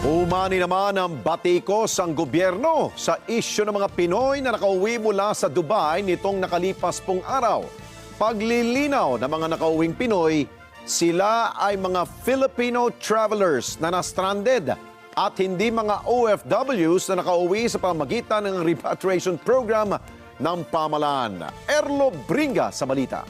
Umani naman ang batikos ang gobyerno sa isyu ng mga Pinoy na nakauwi mula sa Dubai nitong nakalipas pong araw. Paglilinaw ng mga nakauwing Pinoy, sila ay mga Filipino travelers na na-stranded at hindi mga OFWs na nakauwi sa pamamagitan ng repatriation program ng pamahalaan. Erlo Bringa sa balita.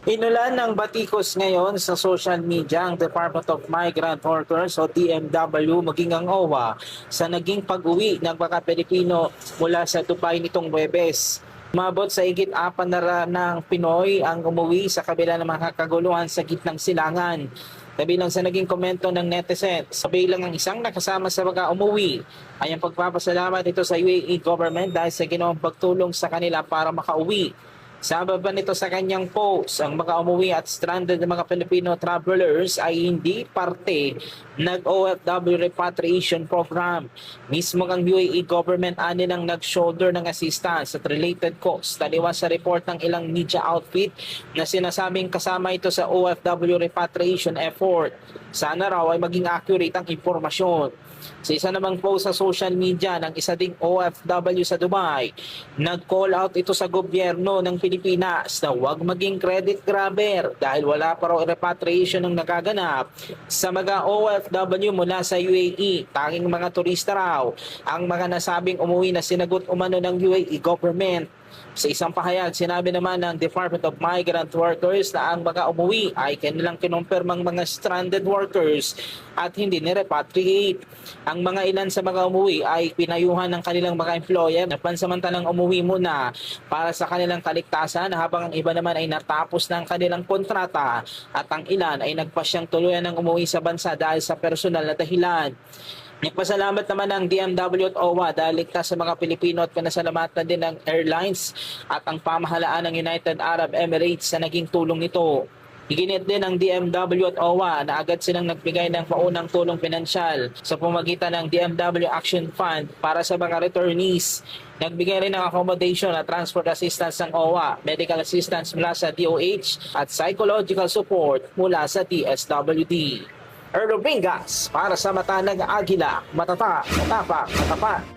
Inulan ng batikos ngayon sa social media ang Department of Migrant Workers o DMW maging ang OWA sa naging pag-uwi ng mga Pilipino mula sa Dubai nitong Huwebes. Umabot sa higit 4 na ng Pinoy ang umuwi sa kabila ng mga kaguluhan sa gitnang silangan. Kabilang sa naging komento ng netizens, sabay lang ang isang nakasama sa mga umuwi ay ang pagpapasalamat ito sa UAE government dahil sa ginawang pagtulong sa kanila para makauwi. Sabab pa nito sa kanyang post, ang mga umuwi at stranded na mga Filipino travelers ay hindi parte ng OFW repatriation program. Mismo ang UAE government anilang nag-shoulder ng assistance at related costs. Taliwas sa report ng ilang media outfit na sinasabing kasama ito sa OFW repatriation effort. Sana raw ay maging accurate ang impormasyon. Sa isa namang post sa social media ng isa ding OFW sa Dubai, nag-call out ito sa gobyerno ng Pilipinas na huwag maging credit grabber dahil wala pa raw repatriation ng nagaganap sa mga OFW mula sa UAE. Tanging mga turista raw ang mga nasabing umuwi na sinagot umano ng UAE government. Sa isang pahayag, sinabi naman ng Department of Migrant Workers na ang mga umuwi ay kanilang kinumpirmang mga stranded workers at hindi ni-repatriate. Ang mga ilan sa mga umuwi ay pinayuhan ng kanilang mga employer na pansamantalang umuwi muna para sa kanilang kaligtasan habang ang iba naman ay natapos ng kanilang kontrata at ang ilan ay nagpasyang tuluyan ng umuwi sa bansa dahil sa personal na dahilan. Nagpasalamat naman ng DMW at OWA dahil ligtas sa mga Pilipino at pinasalamatan din ng airlines at ang pamahalaan ng United Arab Emirates sa naging tulong nito. Iginit din ng DMW at OWA na agad silang nagbigay ng paunang tulong pinansyal sa pamagitan ng DMW Action Fund para sa mga returnees. Nagbigay rin ng accommodation at transport assistance ng OWA, medical assistance mula sa DOH at psychological support mula sa DSWD. Erlo Bringas para sa Mata ng Agila, matata, matapak, matapat.